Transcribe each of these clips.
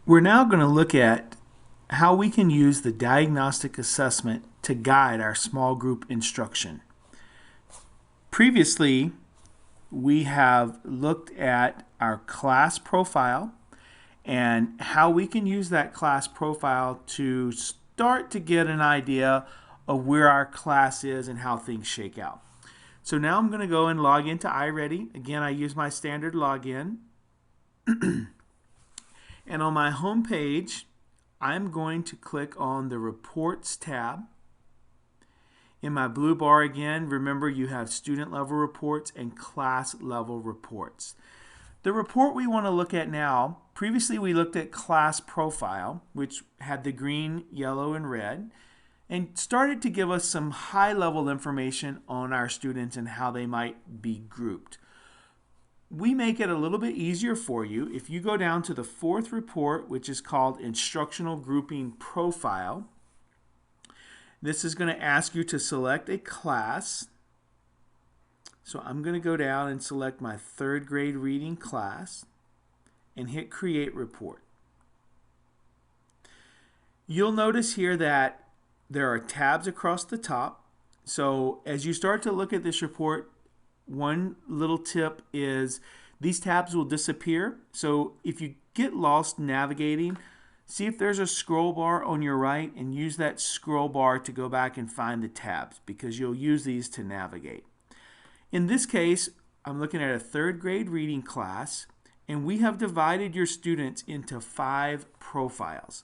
We're now going to look at how we can use the diagnostic assessment to guide our small group instruction. Previously, we have looked at our class profile and how we can use that class profile to start to get an idea of where our class is and how things shake out. So now I'm going to go and log into iReady. Again, I use my standard login. And on my home page, I'm going to click on the Reports tab. In my blue bar again, remember you have student level reports and class level reports. The report we want to look at now, previously we looked at class profile, which had the green, yellow, and red, and started to give us some high-level information on our students and how they might be grouped. We make it a little bit easier for you if you go down to the fourth report, which is called Instructional Grouping Profile. This is going to ask you to select a class. So I'm going to go down and select my third grade reading class and hit Create Report. You'll notice here that there are tabs across the top. So as you start to look at this report, one little tip is these tabs will disappear. So if you get lost navigating, see if there's a scroll bar on your right and use that scroll bar to go back and find the tabs because you'll use these to navigate. In this case, I'm looking at a third grade reading class, and we have divided your students into 5 profiles.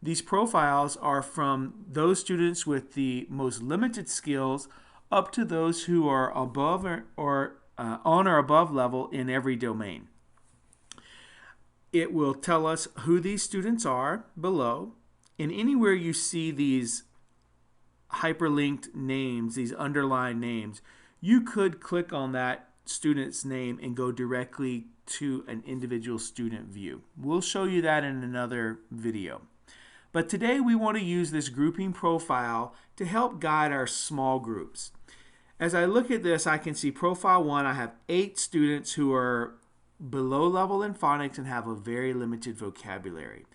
These profiles are from those students with the most limited skills up to those who are above or on or above level in every domain. It will tell us who these students are below, and anywhere you see these hyperlinked names, these underlined names, you could click on that student's name and go directly to an individual student view. We'll show you that in another video. But today we want to use this grouping profile to help guide our small groups. As I look at this, I can see Profile 1, I have 8 students who are below level in phonics and have a very limited vocabulary.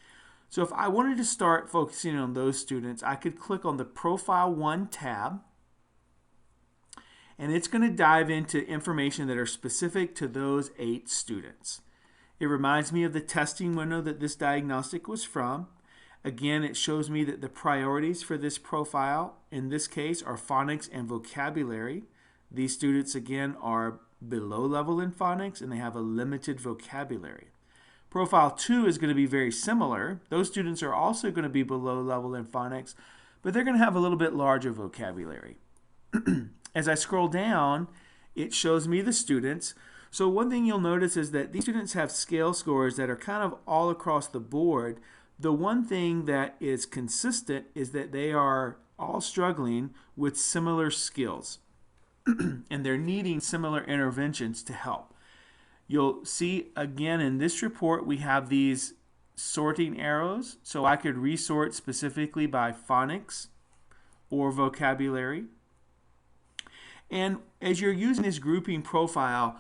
So if I wanted to start focusing on those students, I could click on the Profile 1 tab, and it's going to dive into information that are specific to those 8 students. It reminds me of the testing window that this diagnostic was from. Again, it shows me that the priorities for this profile in this case are phonics and vocabulary. These students again are below level in phonics and they have a limited vocabulary. Profile 2 is going to be very similar. Those students are also going to be below level in phonics, but they're going to have a little bit larger vocabulary. As I scroll down, it shows me the students. So one thing you'll notice is that these students have scale scores that are kind of all across the board. The one thing that is consistent is that they are all struggling with similar skills and they're needing similar interventions to help. You'll see again in this report we have these sorting arrows, so I could resort specifically by phonics or vocabulary. And as you're using this grouping profile,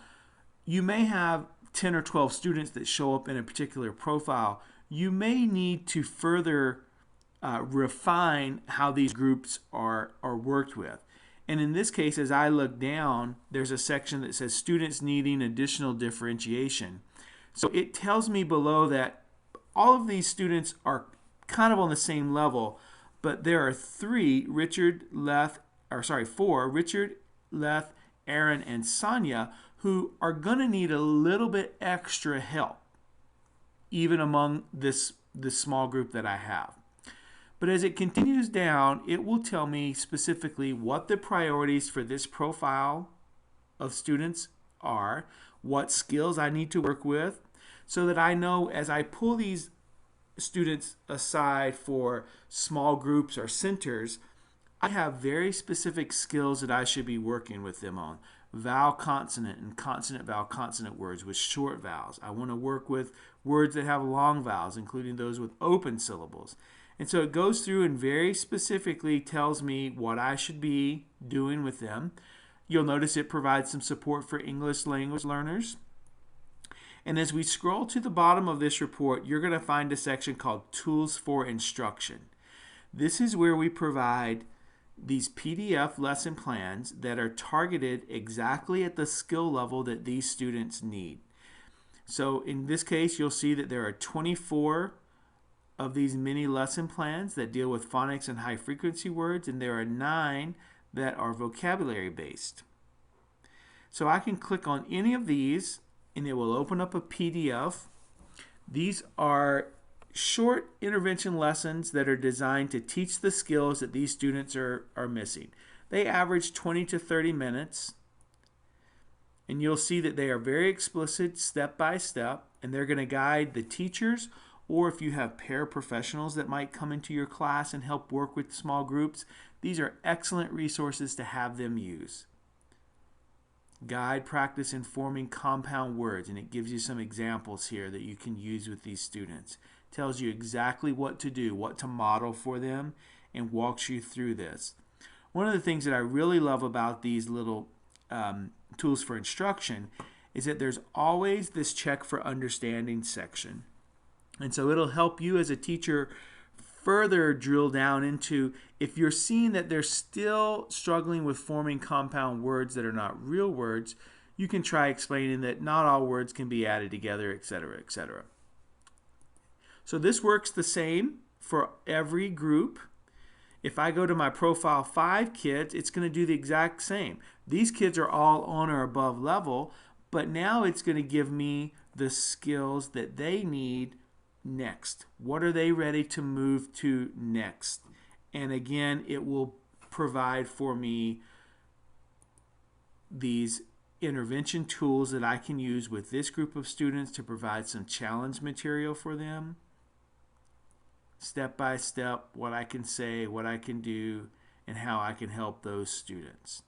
you may have 10 or 12 students that show up in a particular profile. You may need to further refine how these groups are worked with. And in this case, as I look down, there's a section that says students needing additional differentiation. So it tells me below that all of these students are kind of on the same level, but there are 4, Richard, Leth, Aaron, and Sonia, who are going to need a little bit extra help, even among this small group that I have. But as it continues down, it will tell me specifically what the priorities for this profile of students are, what skills I need to work with, so that I know as I pull these students aside for small groups or centers, I have very specific skills that I should be working with them on. Vowel consonant and consonant vowel consonant words with short vowels. I want to work with words that have long vowels, including those with open syllables. And so it goes through and very specifically tells me what I should be doing with them. You'll notice it provides some support for English language learners. And as we scroll to the bottom of this report, you're going to find a section called Tools for Instruction. This is where we provide these PDF lesson plans that are targeted exactly at the skill level that these students need. So in this case, you'll see that there are 24 of these mini lesson plans that deal with phonics and high frequency words, and there are 9 that are vocabulary based. So I can click on any of these and it will open up a PDF. These are short intervention lessons that are designed to teach the skills that these students are missing. They average 20 to 30 minutes, and you'll see that they are very explicit step by step, and they're going to guide the teachers, or if you have paraprofessionals that might come into your class and help work with small groups, these are excellent resources to have them use. Guide practice in forming compound words, and it gives you some examples here that you can use with these students. It tells you exactly what to do, what to model for them, and walks you through this. One of the things that I really love about these little tools for instruction is that there's always this check for understanding section. And so it'll help you as a teacher further drill down into, if you're seeing that they're still struggling with forming compound words that are not real words, you can try explaining that not all words can be added together, etc., etc. So this works the same for every group. If I go to my profile 5 kids, it's going to do the exact same. These kids are all on or above level, but now it's going to give me the skills that they need next. What are they ready to move to next? And again, it will provide for me these intervention tools that I can use with this group of students to provide some challenge material for them. Step by step, what I can say, what I can do, and how I can help those students.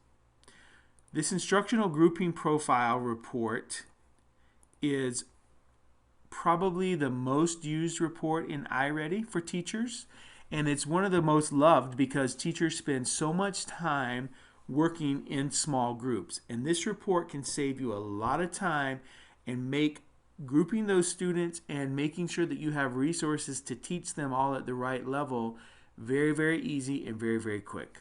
This Instructional Grouping Profile report is probably the most used report in iReady for teachers, and it's one of the most loved because teachers spend so much time working in small groups, and this report can save you a lot of time and make grouping those students and making sure that you have resources to teach them all at the right level very, very easy and very, very quick.